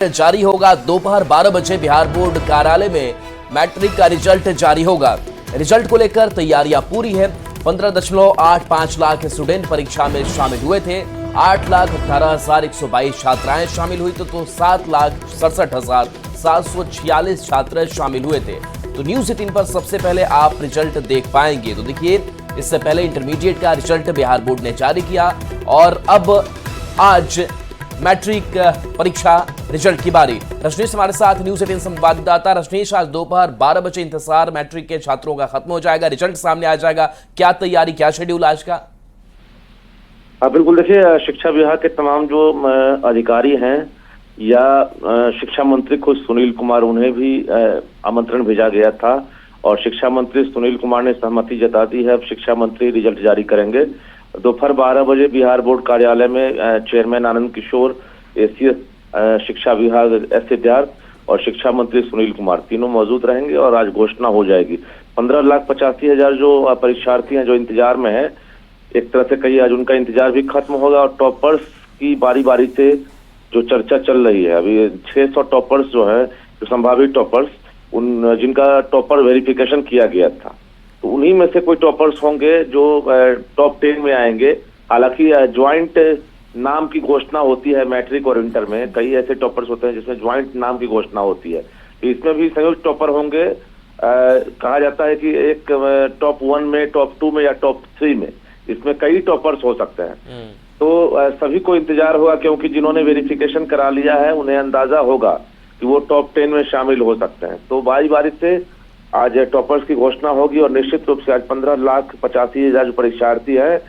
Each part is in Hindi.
जारी होगा। दोपहर 12 बजे बिहार बोर्ड कार्यालय में मैट्रिक का रिजल्ट जारी होगा। रिजल्ट को लेकर तैयारियां पूरी है। 15.85 लाख स्टूडेंट परीक्षा में शामिल हुए थे। 8,18,122 छात्राएं शामिल हुई तो 7,67,746 छात्र शामिल हुए थे। तो न्यूज 18 पर सबसे पहले आप रिजल्ट देख पाएंगे। तो देखिए, इससे पहले इंटरमीडिएट का रिजल्ट बिहार बोर्ड ने जारी किया और अब आज मैट्रिक परीक्षा रिजल्ट की बारी। रजनीश हमारे साथ न्यूज 18 संवाददाता। रजनीश, आज दोपहर 12 बजे इंतजार मैट्रिक के छात्रों का खत्म हो जाएगा, रिजल्ट सामने आ जाएगा। क्या तैयारी, क्या शेड्यूल आज का? बिल्कुल, देखिए, शिक्षा विभाग के तमाम जो अधिकारी हैं या शिक्षा मंत्री खुद सुनील कुमार, उन्हें भी आमंत्रण भेजा गया था और शिक्षा मंत्री सुनील कुमार ने सहमति जता दी है। अब शिक्षा मंत्री रिजल्ट जारी करेंगे। दोपहर 12 बजे बिहार बोर्ड कार्यालय में चेयरमैन आनंद किशोर, एसीएस शिक्षा विभाग एस सिद्धार्थ और शिक्षा मंत्री सुनील कुमार तीनों मौजूद रहेंगे और आज घोषणा हो जाएगी। 15,85,000 जो परीक्षार्थी हैं जो इंतजार में है, एक तरह से कहिए आज उनका इंतजार भी खत्म होगा और टॉपर्स की बारी बारी से जो चर्चा चल रही है, अभी 600 टॉपर्स जो है, जो संभावित टॉपर्स, उन जिनका टॉपर वेरिफिकेशन किया गया था, तो उन्हीं में से कोई टॉपर्स होंगे जो टॉप 10 में आएंगे। हालांकि ज्वाइंट नाम की घोषणा होती है मैट्रिक और इंटर में। कई ऐसे टॉपर्स होते हैं जिसमें ज्वाइंट नाम की घोषणा होती है, तो इसमें भी संयुक्त टॉपर होंगे। कहा जाता है कि एक टॉप 1 में, टॉप 2 में या टॉप 3 में, इसमें कई टॉपर्स हो सकते हैं। तो सभी को इंतजार होगा, क्योंकि जिन्होंने वेरिफिकेशन करा लिया है उन्हें अंदाजा होगा कि वो टॉप 10 में शामिल हो सकते हैं। तो बारी बारी से आज टॉपर्स की घोषणा होगी और निश्चित रूप से आज 15,85,000 जो परीक्षार्थी हैं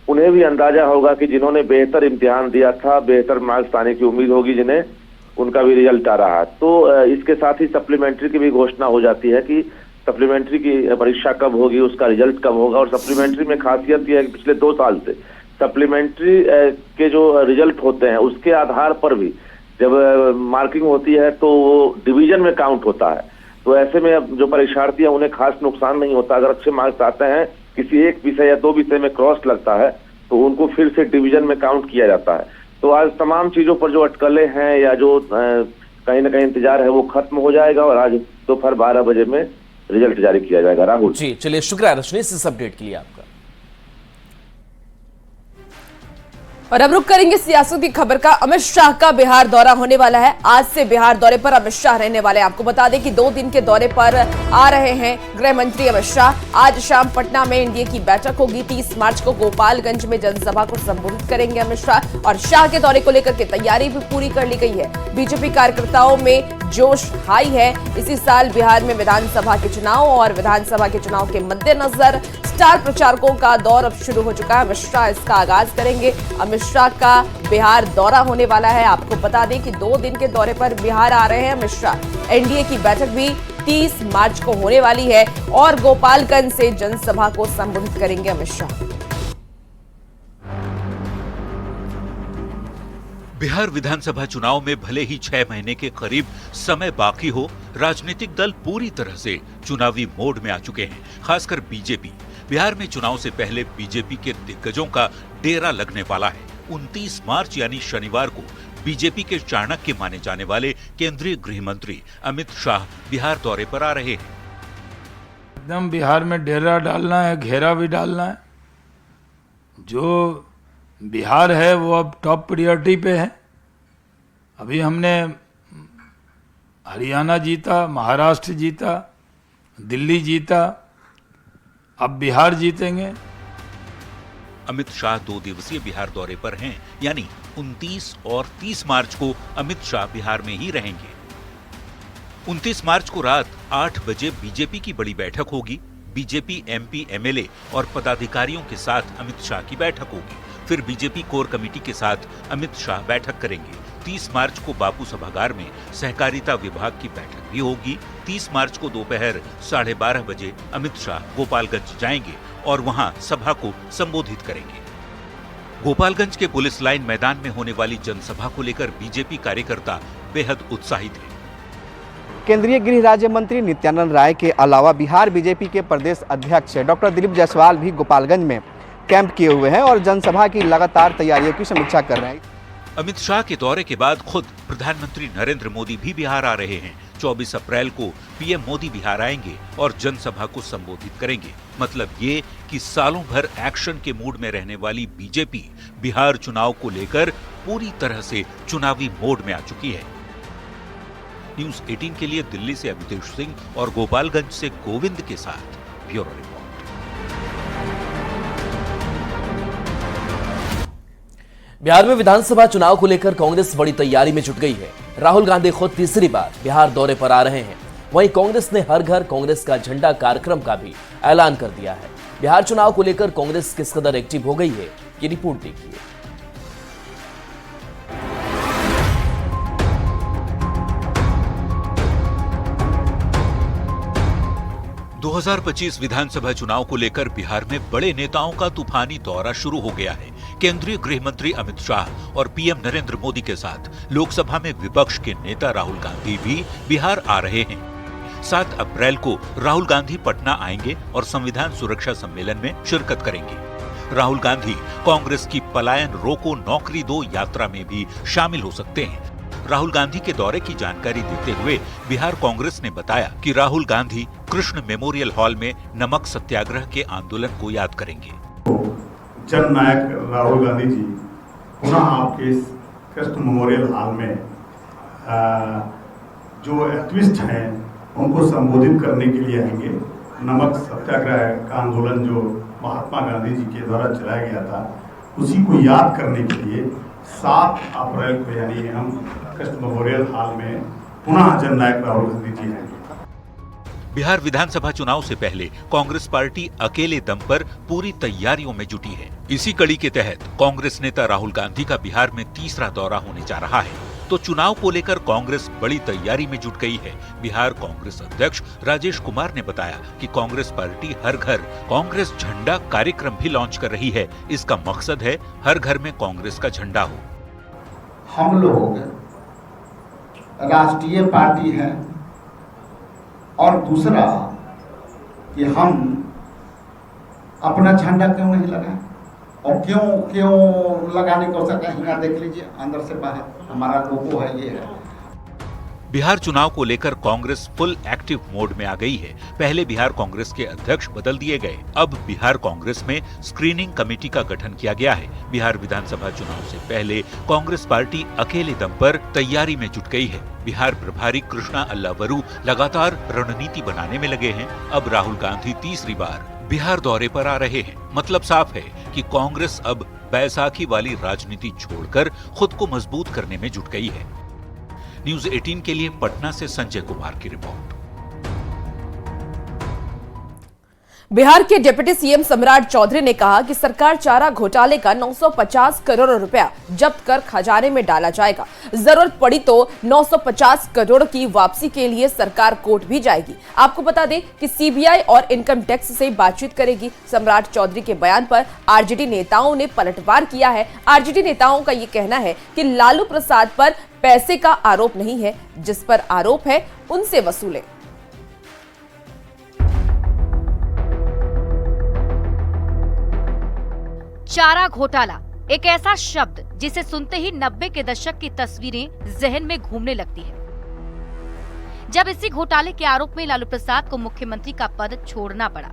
उन्हें भी अंदाजा होगा कि जिन्होंने बेहतर इम्तिहान दिया था, बेहतर मार्क्स आने की उम्मीद होगी जिन्हें, उनका भी रिजल्ट आ रहा है। तो इसके साथ ही सप्लीमेंट्री की भी घोषणा हो जाती है कि सप्लीमेंट्री की परीक्षा कब होगी, उसका रिजल्ट कब होगा। और सप्लीमेंट्री में खासियत यह है कि पिछले 2 साल से सप्लीमेंट्री के जो रिजल्ट होते हैं उसके आधार पर भी जब मार्किंग होती है तो वो डिवीजन में काउंट होता है। तो ऐसे में अब जो परीक्षार्थी हैं उन्हें खास नुकसान नहीं होता। अगर अच्छे मार्क्स आते हैं, किसी एक विषय या 2 विषय में क्रॉस लगता है, तो उनको फिर से डिवीजन में काउंट किया जाता है। तो आज तमाम चीजों पर जो अटकलें हैं या जो कहीं ना कहीं इंतजार है वो खत्म हो जाएगा और आज दोपहर 12 बजे में रिजल्ट जारी किया जाएगा। राहुल जी, चलिए, शुक्रिया रजनीश इस अपडेट के लिए आपका। और अब रुक करेंगे सियासत की खबर का। अमित शाह का बिहार दौरा होने वाला है। आज से बिहार दौरे पर अमित शाह रहने वाले हैं। आपको बता दें कि 2 दिन के दौरे पर आ रहे हैं गृह मंत्री अमित शाह। आज शाम पटना में एनडीए की बैठक होगी। 30 मार्च को गोपालगंज में जनसभा को संबोधित करेंगे अमित शाह। और शाह के दौरे को लेकर के तैयारी भी पूरी कर ली गई है। बीजेपी कार्यकर्ताओं में जोश हाई है। इसी साल बिहार में विधानसभा के चुनाव और विधानसभा के चुनाव के मद्देनजर स्टार प्रचारकों का दौर अब शुरू हो चुका है। अमित शाह इसका आगाज करेंगे। अमित शाह का बिहार दौरा होने वाला है। आपको बता दें कि 2 दिन के दौरे पर बिहार आ रहे हैं अमित शाह। एनडीए की बैठक भी 30 मार्च को होने वाली है और गोपालगंज से जनसभा को संबोधित करेंगे अमित शाह। बिहार विधानसभा चुनाव में भले ही 6 महीने के करीब समय बाकी हो, राजनीतिक दल पूरी तरह से चुनावी मोड में आ चुके हैं। खासकर बीजेपी। बिहार में चुनाव से पहले बीजेपी के दिग्गजों का डेरा लगने वाला है। 29 मार्च यानी शनिवार को बीजेपी के चाणक्य माने जाने वाले केंद्रीय गृह मंत्री अमित शाह बिहार दौरे पर आ रहे हैं। एकदम बिहार में डेरा डालना है, घेरा भी डालना है। जो बिहार है वो अब टॉप प्रायोरिटी पे है। अभी हमने हरियाणा जीता, महाराष्ट्र जीता, दिल्ली जीता, अब बिहार जीतेंगे। अमित शाह 2 दिवसीय बिहार दौरे पर हैं, यानी 29 और 30 मार्च को अमित शाह बिहार में ही रहेंगे। 29 मार्च को रात 8 बजे बीजेपी की बड़ी बैठक होगी। बीजेपी एमपी, एमएलए और पदाधिकारियों के साथ अमित शाह की बैठक होगी। फिर बीजेपी कोर कमेटी के साथ अमित शाह बैठक करेंगे। 30 मार्च को बापू सभागार में सहकारिता विभाग की बैठक भी होगी। 30 मार्च को दोपहर 12:30 बजे अमित शाह गोपालगंज जाएंगे और वहां सभा को संबोधित करेंगे। गोपालगंज के पुलिस लाइन मैदान में होने वाली जनसभा को लेकर बीजेपी कार्यकर्ता बेहद उत्साहित हैं। केंद्रीय गृह राज्य मंत्री नित्यानंद राय के अलावा बिहार बीजेपी के प्रदेश अध्यक्ष डॉक्टर दिलीप जायसवाल भी गोपालगंज में कैंप किए हुए हैं और जनसभा की लगातार तैयारियों की समीक्षा कर रहे हैं। अमित शाह के दौरे के बाद खुद प्रधानमंत्री नरेंद्र मोदी भी बिहार आ रहे हैं। 24 अप्रैल को पीएम मोदी बिहार आएंगे और जनसभा को संबोधित करेंगे। मतलब ये कि सालों भर एक्शन के मूड में रहने वाली बीजेपी बिहार चुनाव को लेकर पूरी तरह से चुनावी मोड में आ चुकी है। न्यूज़ 18 के लिए दिल्ली से अभितेश सिंह और गोपालगंज से गोविंद के साथ ब्यूरो रिपोर्ट। बिहार में विधानसभा चुनाव को लेकर कांग्रेस बड़ी तैयारी में जुट गई है। राहुल गांधी खुद तीसरी बार बिहार दौरे पर आ रहे हैं। वहीं कांग्रेस ने हर घर कांग्रेस का झंडा कार्यक्रम का भी ऐलान कर दिया है। बिहार चुनाव को लेकर कांग्रेस किस कदर एक्टिव हो गई है, ये रिपोर्ट देखिए। 2025 विधानसभा चुनाव को लेकर बिहार में बड़े नेताओं का तूफानी दौरा शुरू हो गया है। केंद्रीय गृह मंत्री अमित शाह और पीएम नरेंद्र मोदी के साथ लोकसभा में विपक्ष के नेता राहुल गांधी भी बिहार आ रहे हैं। 7 अप्रैल को राहुल गांधी पटना आएंगे और संविधान सुरक्षा सम्मेलन में शिरकत करेंगे। राहुल गांधी कांग्रेस की पलायन रोको नौकरी दो यात्रा में भी शामिल हो सकते हैं। राहुल गांधी के दौरे की जानकारी देते हुए बिहार कांग्रेस ने बताया कि राहुल गांधी कृष्ण मेमोरियल हॉल में नमक सत्याग्रह के आंदोलन को याद करेंगे। जननायक राहुल गांधी जी पुनः आपके इस कृष्ण मेमोरियल हॉल में जो एक्टिविस्ट हैं उनको संबोधित करने के लिए आएंगे। नमक सत्याग्रह का आंदोलन जो महात्मा गांधी जी के द्वारा चलाया गया था उसी को याद करने के लिए 7 अप्रैल को यानी हम कृष्ण मेमोरियल हॉल में पुनः जननायक राहुल गांधी जी आएंगे। बिहार विधानसभा चुनाव से पहले कांग्रेस पार्टी अकेले दम पर पूरी तैयारियों में जुटी है। इसी कड़ी के तहत कांग्रेस नेता राहुल गांधी का बिहार में तीसरा दौरा होने जा रहा है, तो चुनाव को लेकर कांग्रेस बड़ी तैयारी में जुट गई है। बिहार कांग्रेस अध्यक्ष राजेश कुमार ने बताया कि कांग्रेस पार्टी हर घर कांग्रेस झंडा कार्यक्रम भी लॉन्च कर रही है। इसका मकसद है हर घर में कांग्रेस का झंडा हो। हम लोग राष्ट्रीय पार्टी है और दूसरा कि हम अपना झंडा क्यों नहीं लगाएं और क्यों लगाने को सका। यहाँ देख लीजिए अंदर से बाहर हमारा लोगो है, ये है। बिहार चुनाव को लेकर कांग्रेस फुल एक्टिव मोड में आ गई है। पहले बिहार कांग्रेस के अध्यक्ष बदल दिए गए, अब बिहार कांग्रेस में स्क्रीनिंग कमेटी का गठन किया गया है। बिहार विधानसभा चुनाव से पहले कांग्रेस पार्टी अकेले दम पर तैयारी में जुट गई है। बिहार प्रभारी कृष्णा अल्लावरू लगातार रणनीति बनाने में लगे हैं। अब राहुल गांधी तीसरी बार बिहार दौरे पर आ रहे हैं। मतलब साफ है कि कांग्रेस अब बैसाखी वाली राजनीति छोड़कर खुद को मजबूत करने में जुट गई है। न्यूज़ 18 के लिए पटना से संजय कुमार की रिपोर्ट। बिहार के डिप्टी सीएम सम्राट चौधरी ने कहा कि सरकार चारा घोटाले का 950 करोड़ रुपया जब्त कर खजाने में डाला जाएगा। जरूरत पड़ी तो 950 करोड़ की वापसी के लिए सरकार कोर्ट भी जाएगी। आपको बता दें कि सीबीआई और इनकम टैक्स से बातचीत करेगी। सम्राट चौधरी के बयान पर आरजेडी नेताओं ने पलटवार किया है। आरजेडी नेताओं का ये कहना है कि लालू प्रसाद पर पैसे का आरोप नहीं है, जिस पर आरोप है उनसे वसूलें। चारा घोटाला एक ऐसा शब्द जिसे सुनते ही 90 के दशक की तस्वीरें जहन में घूमने लगती है, जब इसी घोटाले के आरोप में लालू प्रसाद को मुख्यमंत्री का पद छोड़ना पड़ा।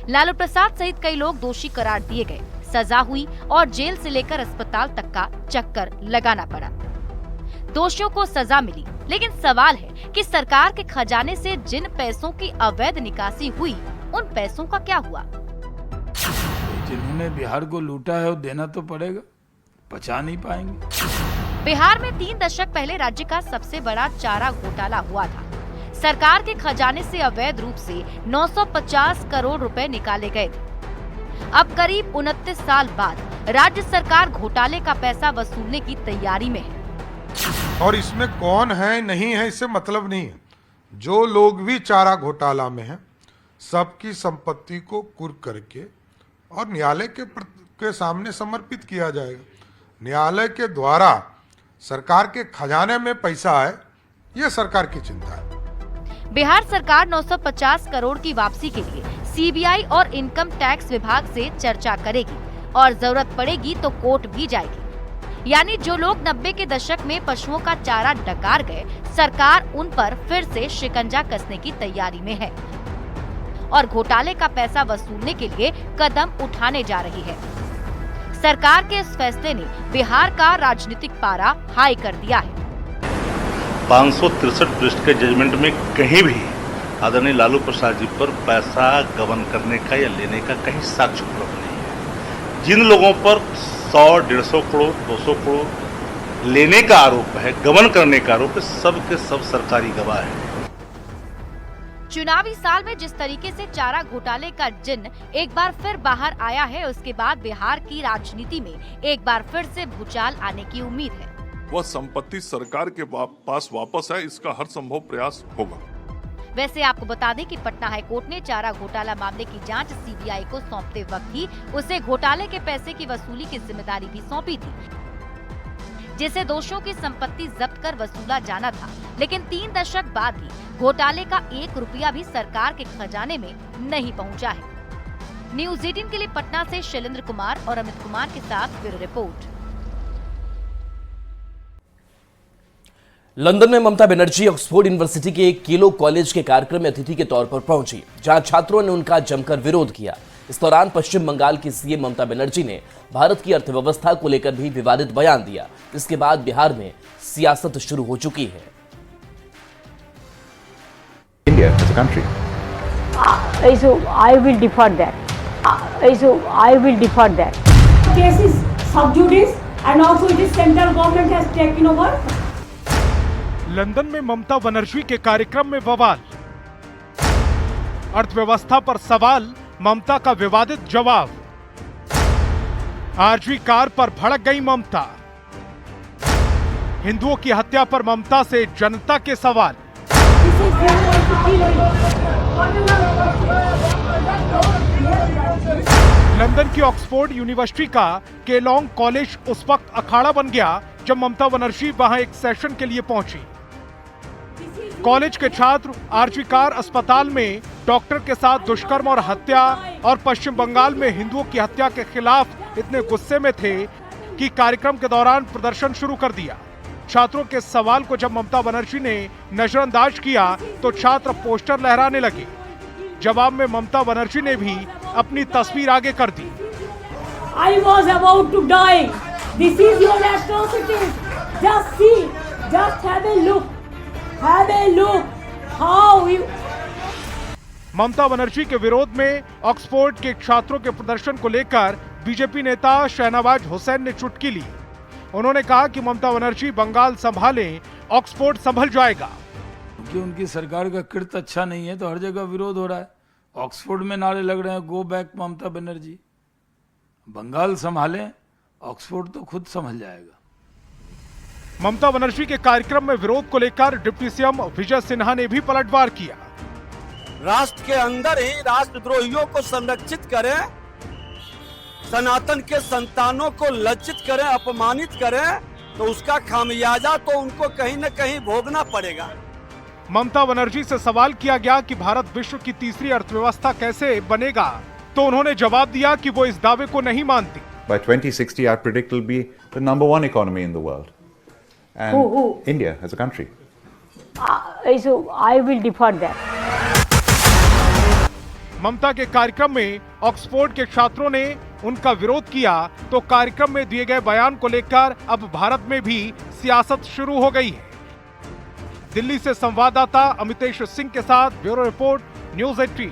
लालू प्रसाद सहित कई लोग दोषी करार दिए गए, सजा हुई और जेल से लेकर अस्पताल तक का चक्कर लगाना पड़ा। दोषियों को सजा मिली, लेकिन सवाल है कि सरकार के खजाने से जिन पैसों की अवैध निकासी हुई उन पैसों का क्या हुआ। जिन्होंने बिहार को लूटा है वो देना तो पड़ेगा, बचा नहीं पाएंगे। बिहार में 3 दशक पहले राज्य का सबसे बड़ा चारा घोटाला हुआ था। सरकार के खजाने से अवैध रूप से 950 करोड़ रुपए निकाले गए थे। अब करीब 29 साल बाद राज्य सरकार घोटाले का पैसा वसूलने की तैयारी में है। और इसमें कौन है नहीं है इससे मतलब नहीं है। जो लोग भी चारा घोटाला में हैं, सबकी संपत्ति को कुर्क करके और न्यायालय के सामने समर्पित किया जाएगा। न्यायालय के द्वारा सरकार के खजाने में पैसा आए, ये सरकार की चिंता है। बिहार सरकार 950 करोड़ की वापसी के लिए सीबीआई और इनकम टैक्स विभाग से चर्चा करेगी और जरूरत पड़ेगी तो कोर्ट भी जाएगी। यानी जो लोग 90 के दशक में पशुओं का चारा डकार गए, सरकार उन पर फिर से शिकंजा कसने की तैयारी में है और घोटाले का पैसा वसूलने के लिए कदम उठाने जा रही है। सरकार के इस फैसले ने बिहार का राजनीतिक पारा हाई कर दिया है। 563 पृष्ठ के जजमेंट में कहीं भी आदरणीय लालू प्रसाद जी पर पैसा गबन करने का या लेने का कहीं साक्ष्य उपलब्ध नहीं है। जिन लोगों पर 100, 150 करोड़, 200 करोड़ लेने का आरोप है, गबन करने का आरोप है, सब के सब सरकारी गवाह है। चुनावी साल में जिस तरीके से चारा घोटाले का जिन्न एक बार फिर बाहर आया है, उसके बाद बिहार की राजनीति में एक बार फिर से भूचाल आने की उम्मीद है। वह संपत्ति सरकार के पास वापस है, इसका हर संभव प्रयास होगा। वैसे आपको बता दें कि पटना हाईकोर्ट ने चारा घोटाला मामले की जांच सीबीआई को सौंपते वक्त ही उसे घोटाले के पैसे की वसूली की जिम्मेदारी भी सौंपी थी, जिसे दोषियों की संपत्ति जब्त कर वसूला जाना था। लेकिन 3 दशक बाद भी घोटाले का 1 रुपया भी सरकार के खजाने में नहीं पहुंचा है। न्यूज़ 18 के लिए पटना से शैलेंद्र कुमार और अमित कुमार के साथ ब्यूरो रिपोर्ट। लंदन में ममता बनर्जी ऑक्सफोर्ड यूनिवर्सिटी के केलो कॉलेज के कार्यक्रम में अतिथि के तौर पर पहुंची, जहां छात्रों ने उनका जमकर विरोध किया। इस दौरान पश्चिम बंगाल की सीएम ममता बनर्जी ने भारत की अर्थव्यवस्था को लेकर भी विवादित बयान दिया। इसके बाद बिहार में सियासत शुरू हो चुकी है। India as a country. So I will defer that. So I will defer that. Case is sub judice and also it is central government has taken over. London में ममता बनर्जी के कार्यक्रम में बवाल, अर्थव्यवस्था पर सवाल, ममता का विवादित जवाब। आरजी कार पर भड़क गई ममता, हिंदुओं की हत्या पर ममता से जनता के सवाल। लंदन की ऑक्सफोर्ड यूनिवर्सिटी का केलोंग कॉलेज उस वक्त अखाड़ा बन गया जब ममता बनर्जी वहां एक सेशन के लिए पहुंची। कॉलेज के छात्र आरजी कार अस्पताल में डॉक्टर के साथ दुष्कर्म और हत्या और पश्चिम बंगाल में हिंदुओं की हत्या के खिलाफ इतने गुस्से में थे कि कार्यक्रम के दौरान प्रदर्शन शुरू कर दिया। छात्रों के सवाल को जब ममता बनर्जी ने नजरअंदाज किया तो छात्र पोस्टर लहराने लगे। जवाब में ममता बनर्जी ने भी अपनी तस्वीर आगे कर दी। I was about to die. This is your atrocities. Just see, just have a look. Have a look how you. Mamata Banerjee के विरोध में ऑक्सफोर्ड के छात्रों के प्रदर्शन को लेकर बीजेपी नेता शहनवाज हुसैन ने चुटकी ली। उन्होंने कहा कि ममता बनर्जी बंगाल संभालें, ऑक्सफोर्ड संभल जाएगा। क्योंकि उनकी सरकार का किर्त अच्छा नहीं है तो हर जगह विरोध हो रहा है। ऑक्सफोर्ड में नारे लग रहे हैं, go back Mamata Banerjee. Bengal संभालें, Oxford तो खुद संभल जाएगा। ममता बनर्जी के कार्यक्रम में विरोध को लेकर डिप्टी सीएम विजय सिन्हा ने भी पलटवार किया। राष्ट्र के अंदर ही राष्ट्रद्रोहियों को संरक्षित करें, सनातन के संतानों को लज्जित करें, अपमानित करें, तो उसका खामियाजा तो उनको कहीं न कहीं भोगना पड़ेगा। ममता बनर्जी से सवाल किया गया कि भारत विश्व की तीसरी अर्थव्यवस्था कैसे बनेगा, तो उन्होंने जवाब दिया कि वो इस दावे को नहीं मानती। By 2060, I predict will be the #1 economy in the world, and India as a country. So I will defer that. ममता के कार्यक्रम में ऑक्सफोर्ड के छात्रों ने उनका विरोध किया तो कार्यक्रम में दिए गए बयान को लेकर अब भारत में भी सियासत शुरू हो गई है। दिल्ली से संवाददाता अमितेश सिंह के साथ ब्यूरो रिपोर्ट, न्यूज़ 18।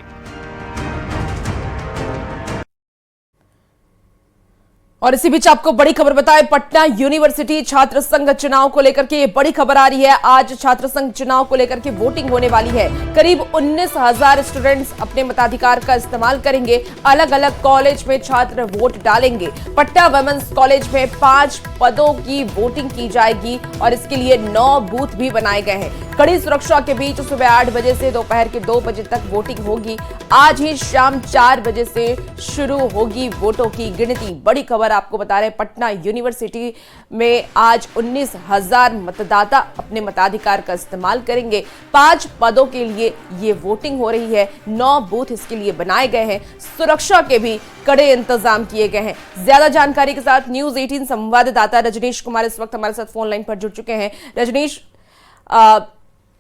और इसी बीच आपको बड़ी खबर बताएं, पटना यूनिवर्सिटी छात्र संघ चुनाव को लेकर के ये बड़ी खबर आ रही है। आज छात्र संघ चुनाव को लेकर के वोटिंग होने वाली है। करीब 19,000 स्टूडेंट्स अपने मताधिकार का इस्तेमाल करेंगे। अलग अलग कॉलेज में छात्र वोट डालेंगे। पटना वुमेन्स कॉलेज में 5 पदों की वोटिंग की जाएगी और इसके लिए 9 बूथ भी बनाए गए हैं। कड़ी सुरक्षा के बीच सुबह 8 बजे से दोपहर के 2 बजे तक वोटिंग होगी। आज ही शाम 4 बजे से शुरू होगी वोटों की गिनती। बड़ी खबर और आपको बता रहे हैं पटना यूनिवर्सिटी में आज 19,000 मतदाता अपने मताधिकार का इस्तेमाल करेंगे। 5 पदों के लिए ये वोटिंग हो रही है। 9 बूथ इसके लिए बनाए गए हैं। सुरक्षा के भी कड़े इंतजाम किए गए हैं। ज्यादा जानकारी के साथ न्यूज 18 संवाददाता रजनीश कुमार इस वक्त हमारे साथ फोन लाइन पर जुड़ चुके हैं। रजनीश,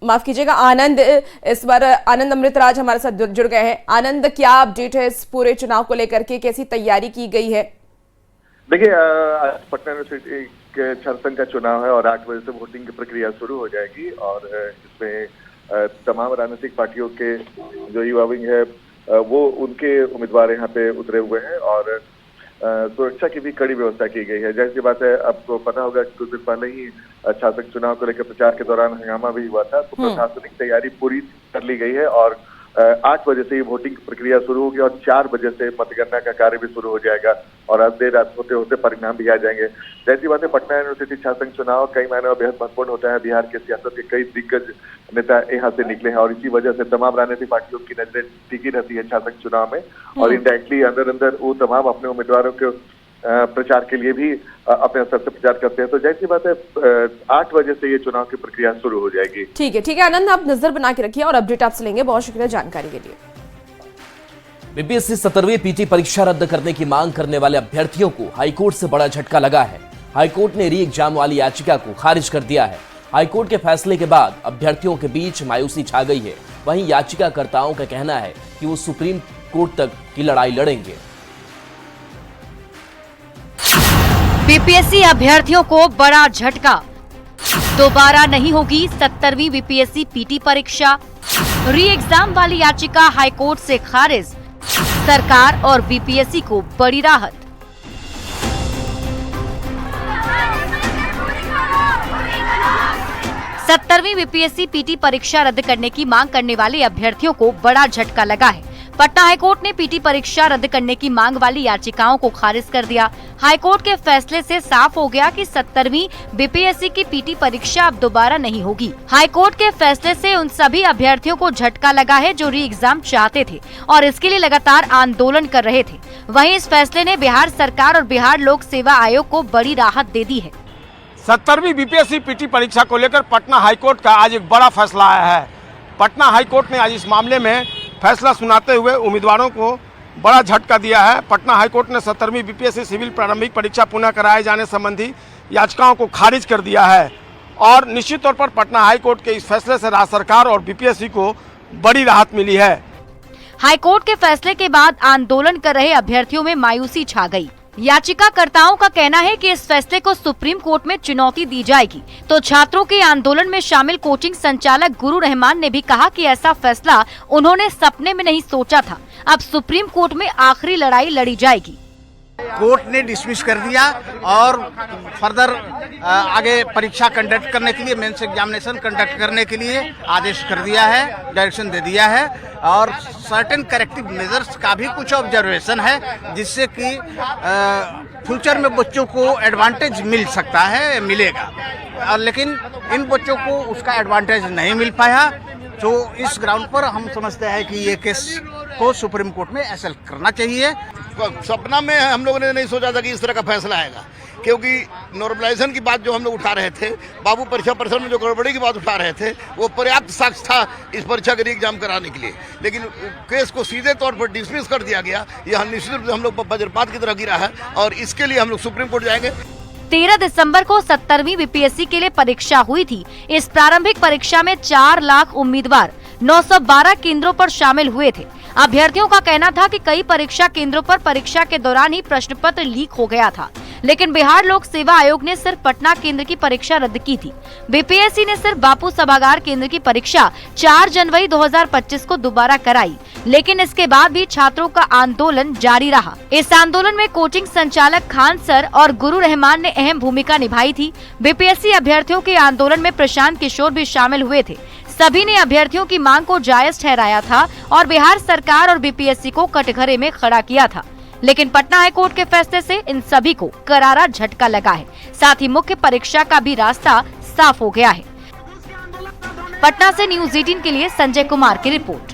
माफ कीजिएगा, आनंद, इस बार आनंद अमृतराज हमारे साथ जुड़ गए हैं। आनंद, क्या अपडेट है इस पूरे चुनाव को लेकर के, कैसी तैयारी की गई है? देखिए, पटना यूनिवर्सिटी के छात्रसंघ का चुनाव है और 8 बजे से वोटिंग की प्रक्रिया शुरू हो जाएगी और इसमें तमाम राजनीतिक पार्टियों के जो युवा विंग है वो उनके उम्मीदवार यहाँ पे उतरे हुए हैं और सुरक्षा की भी कड़ी व्यवस्था की गई है। जाहिर सी बात है, आपको पता होगा कि कुछ दिन पहले ही छात्रसंघ चुनाव को लेकर प्रचार के दौरान हंगामा भी हुआ था, तो प्रशासनिक तैयारी पूरी कर ली गई है और 8 बजे से ये वोटिंग प्रक्रिया शुरू होगी और 4 बजे से मतगणना का कार्य भी शुरू हो जाएगा और आज देर रात होते होते परिणाम भी आ जाएंगे। जैसी बात है, पटना यूनिवर्सिटी छात्रसंघ चुनाव कई मायनों में बेहद महत्वपूर्ण होता है। बिहार के सियासत के कई दिग्गज नेता यहाँ से निकले हैं और इसी वजह से तमाम राजनीतिक पार्टियों की नजरें टिकी रहती है छात्रसंघ चुनाव में और इनडायरेक्टली अंदर वो तमाम अपने उम्मीदवारों के प्रचार के लिए भी अपने स्तर से प्रचार करते हैं। तो जैसी बात है, 8 बजे से ये चुनाव की प्रक्रिया शुरू हो जाएगी। ठीक है आनंद, आप नजर बना के रखिए और अपडेट आपसे लेंगे। बहुत शुक्रिया जानकारी के लिए। बीपीएससी 17वीं पीटी परीक्षा रद्द करने की मांग करने वाले अभ्यर्थियों को हाईकोर्ट से बड़ा झटका लगा है। हाईकोर्ट ने री एग्जाम वाली याचिका को खारिज कर दिया है। हाईकोर्ट के फैसले के बाद अभ्यर्थियों के बीच मायूसी छा गई है। वहीं याचिकाकर्ताओं का कहना है कि वो सुप्रीम कोर्ट तक की लड़ाई लड़ेंगे। बीपीएससी अभ्यर्थियों को बड़ा झटका, दोबारा नहीं होगी 17वीं बीपीएससी पीटी परीक्षा। री एग्जाम वाली याचिका हाईकोर्ट से खारिज, सरकार और बीपीएससी को बड़ी राहत। सत्तरवीं बीपीएससी पीटी परीक्षा रद्द करने की मांग करने वाले अभ्यर्थियों को बड़ा झटका लगा है। पटना हाईकोर्ट ने पीटी परीक्षा रद्द करने की मांग वाली याचिकाओं को खारिज कर दिया। हाईकोर्ट के फैसले से साफ हो गया कि 17वीं बीपीएससी की पीटी परीक्षा अब दोबारा नहीं होगी। हाईकोर्ट के फैसले से उन सभी अभ्यर्थियों को झटका लगा है जो री एग्जाम चाहते थे और इसके लिए लगातार आंदोलन कर रहे थे। वहीं इस फैसले ने बिहार सरकार और बिहार लोक सेवा आयोग को बड़ी राहत दे दी है। 17वीं बीपीएससी पीटी परीक्षा को लेकर पटना हाईकोर्ट का आज एक बड़ा फैसला आया है। पटना हाईकोर्ट ने आज इस मामले में फैसला सुनाते हुए उम्मीदवारों को बड़ा झटका दिया है। पटना हाईकोर्ट ने 17वीं बीपीएससी सिविल प्रारंभिक परीक्षा पुनः कराए जाने संबंधी याचिकाओं को खारिज कर दिया है और निश्चित तौर पर पटना हाईकोर्ट के इस फैसले से राज्य सरकार और बीपीएससी को बड़ी राहत मिली है। हाईकोर्ट के फैसले के बाद आंदोलन कर रहे अभ्यर्थियों में मायूसी छा गई। याचिकाकर्ताओं का कहना है कि इस फैसले को सुप्रीम कोर्ट में चुनौती दी जाएगी। तो छात्रों के आंदोलन में शामिल कोचिंग संचालक गुरु रहमान ने भी कहा कि ऐसा फैसला उन्होंने सपने में नहीं सोचा था। अब सुप्रीम कोर्ट में आखिरी लड़ाई लड़ी जाएगी। कोर्ट ने डिसमिस कर दिया और फर्दर आगे परीक्षा कंडक्ट करने के लिए, मेंस एग्जामिनेशन कंडक्ट करने के लिए आदेश कर दिया है, डायरेक्शन दे दिया है और सर्टेन करेक्टिव मेजर्स का भी कुछ ऑब्जर्वेशन है जिससे कि फ्यूचर में बच्चों को एडवांटेज मिल सकता है, मिलेगा। लेकिन इन बच्चों को उसका एडवांटेज नहीं मिल पाया, तो इस ग्राउंड पर हम समझते हैं कि ये केस को सुप्रीम कोर्ट में एसेल करना चाहिए। सपना में हम लोगों ने नहीं सोचा था कि इस तरह का फैसला आएगा, क्योंकि नॉर्मलाइजेशन की बात जो हम लोग उठा रहे थे, बाबू परीक्षा परिसर में जो गड़बड़ी की बात उठा रहे थे, वो पर्याप्त साक्ष्य था इस परीक्षा के री एग्जाम कराने के लिए। लेकिन केस को सीधे तौर पर डिसमिस कर दिया गया। यह निश्चित रूप से हम लोग वज्रपात की तरह गिरा है और इसके लिए हम लोग सुप्रीम कोर्ट जाएंगे। 13 दिसंबर को 17वीं बीपीएससी के लिए परीक्षा हुई थी। इस प्रारंभिक परीक्षा में 4 लाख उम्मीदवार 912 केंद्रों पर शामिल हुए थे। अभ्यर्थियों का कहना था कि कई परीक्षा केंद्रों पर परीक्षा के दौरान ही प्रश्न पत्र लीक हो गया था, लेकिन बिहार लोक सेवा आयोग ने सिर्फ पटना केंद्र की परीक्षा रद्द की थी। बीपीएससी ने सिर्फ बापू सभागार केंद्र की परीक्षा 4 जनवरी 2025 को दोबारा कराई, लेकिन इसके बाद भी छात्रों का आंदोलन जारी रहा। इस आंदोलन में कोचिंग संचालक खान सर और गुरु रहमान ने अहम भूमिका निभाई थी। बीपीएससी अभ्यर्थियों के आंदोलन में प्रशांत किशोर भी शामिल हुए थे। सभी ने अभ्यर्थियों की मांग को जायज ठहराया था और बिहार सरकार और बीपीएससी को कटघरे में खड़ा किया था, लेकिन पटना हाईकोर्ट के फैसले से इन सभी को करारा झटका लगा है। साथ ही मुख्य परीक्षा का भी रास्ता साफ हो गया है। पटना से न्यूज 18 के लिए संजय कुमार की रिपोर्ट।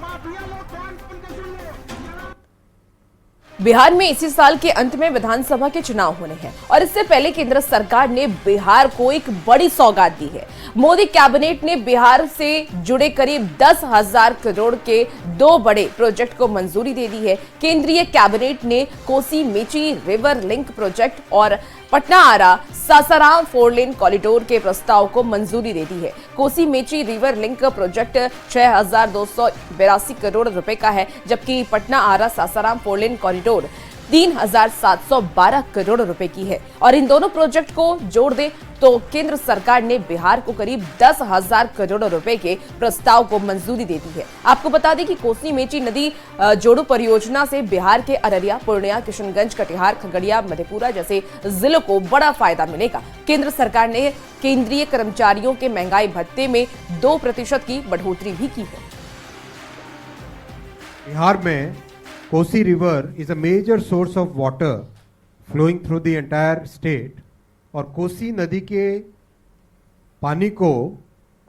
बिहार में इसी साल के अंत में विधानसभा के चुनाव होने हैं और इससे पहले केंद्र सरकार ने बिहार को एक बड़ी सौगात दी है। मोदी कैबिनेट ने बिहार से जुड़े करीब 10,000 करोड़ के 2 बड़े प्रोजेक्ट को मंजूरी दे दी है। केंद्रीय कैबिनेट ने Kosi Mechi river link project और पटना आरा सासाराम 4 लेन कॉरिडोर के प्रस्ताव को मंजूरी दे दी है। Kosi Mechi river link project 6,282 crore रुपए का है, जबकि पटना आरा सासाराम 4 लेन कॉरिडोर 3,712 करोड़ रुपए की है। और इन दोनों प्रोजेक्ट को जोड़ दे तो केंद्र सरकार ने बिहार को करीब 10,000 करोड़ रुपए के प्रस्ताव को मंजूरी दे दी है। आपको बता दें कि कोसी मेची नदी जोड़ो परियोजना से बिहार के अररिया, पूर्णिया, किशनगंज, कटिहार, खगड़िया, मधेपुरा जैसे जिलों को बड़ा फायदा मिलेगा। केंद्र सरकार ने केंद्रीय कर्मचारियों के महंगाई भत्ते में 2% की बढ़ोतरी भी की है। बिहार में Kosi river is a major source of water flowing through the entire state और कोसी नदी के पानी को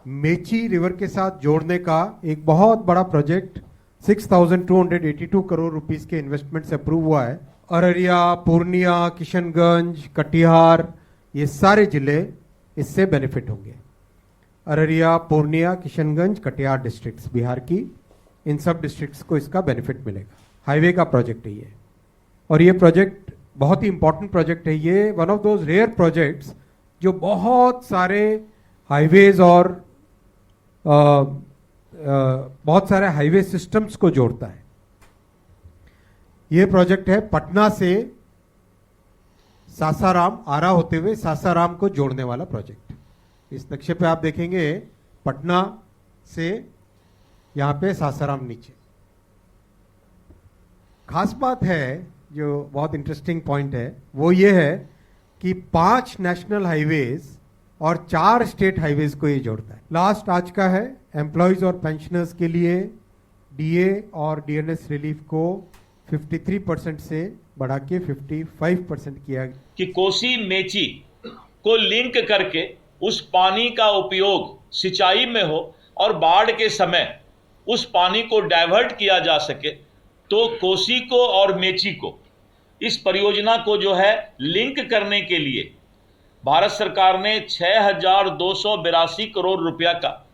मेची रिवर के साथ जोड़ने का एक बहुत बड़ा प्रोजेक्ट 6,282 करोड़ रुपीस के इन्वेस्टमेंट से अप्रूव हुआ है। अररिया, पूर्णिया, किशनगंज, कटिहार ये सारे जिले इससे बेनिफिट होंगे। अररिया, पूर्णिया, किशनगंज, कटिहार डिस्ट्रिक्ट्स बिहार की, इन सब डिस्ट्रिक्ट्स को इसका बेनिफिट मिलेगा। हाईवे का प्रोजेक्ट है ये, और ये प्रोजेक्ट बहुत ही इंपॉर्टेंट प्रोजेक्ट है। ये one of those rare projects जो बहुत सारे हाईवेज और बहुत सारे हाईवे सिस्टम्स को जोड़ता है। ये प्रोजेक्ट है पटना से सासाराम, आरा होते हुए सासाराम को जोड़ने वाला प्रोजेक्ट। इस नक्शे पे आप देखेंगे पटना से यहाँ पे सासाराम नीचे। खास बात है जो बहुत इंटरेस्टिंग पॉइंट है वो ये है कि 5 नेशनल हाईवेज और 4 स्टेट हाईवेज को ये जोड़ता है। लास्ट आज का है एम्प्लॉयज और पेंशनर्स के लिए डीए और डीएनएस रिलीफ को 53% से बढ़ा के 55% किया कि कोसी मेची को लिंक करके उस पानी का उपयोग सिंचाई में हो और बाढ़ के समय उस पानी को डाइवर्ट किया जा सके, तो कोसी को और मेची को इस परियोजना को जो है लिंक करने के लिए भारत सरकार ने 6,282 करोड़ रुपया का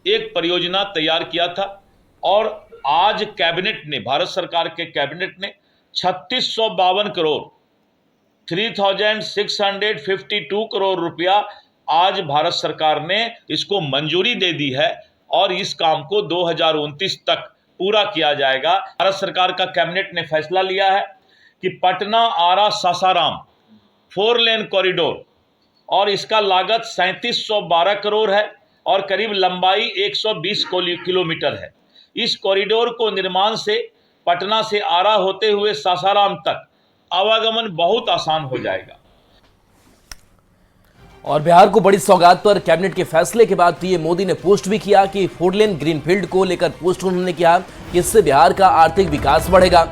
एक परियोजना तैयार किया था और आज कैबिनेट ने, भारत सरकार के कैबिनेट ने 3,652 करोड़ 3,652 करोड़ रुपया आज भारत सरकार ने इसको मंजूरी दे दी है और इस काम को 2029 तक पूरा किया जाएगा। भारत सरकार का कैबिनेट ने फैसला लिया है कि पटना आरा सासाराम 4 लेन कॉरिडोर और इसका लागत 3,712 करोड़ है और करीब लंबाई 120 किलोमीटर है। इस कॉरिडोर को निर्माण से पटना से आरा होते हुए सासाराम तक आवागमन बहुत आसान हो जाएगा। और बिहार को बड़ी सौगात पर कैबिनेट के फैसले के बाद पीएम मोदी ने पोस्ट भी किया कि 4 लेन ग्रीनफील्ड को लेकर पोस्ट उन्होंने किया कि इससे बिहार का आर्थिक विकास बढ़ेगा।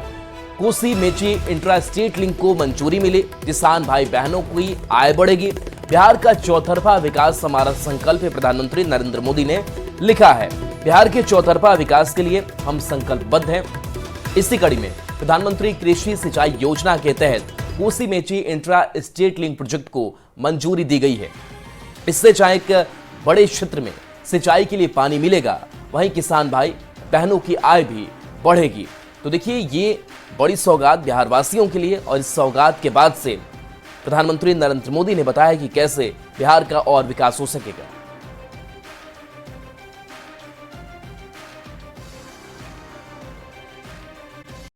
Kosi Mechi intra state link को मंजूरी मिली, किसान भाई बहनों की आय बढ़ेगी। बिहार का चौतरफा विकास हमारा संकल्प है, प्रधानमंत्री नरेंद्र मोदी ने लिखा है। बिहार के चौतरफा विकास के लिए हम संकल्पबद्ध हैं। इसी कड़ी में प्रधानमंत्री कृषि सिंचाई योजना के तहत Kosi Mechi intra state link project को मंजूरी दी गई है। इससे चाहे एक बड़े क्षेत्र में सिंचाई के लिए पानी मिलेगा, वहीं किसान भाई बहनों की आय भी बढ़ेगी। तो देखिए, ये बड़ी सौगात बिहार वासियों के लिए, और इस सौगात के बाद से प्रधानमंत्री नरेंद्र मोदी ने बताया कि कैसे बिहार का और विकास हो सकेगा।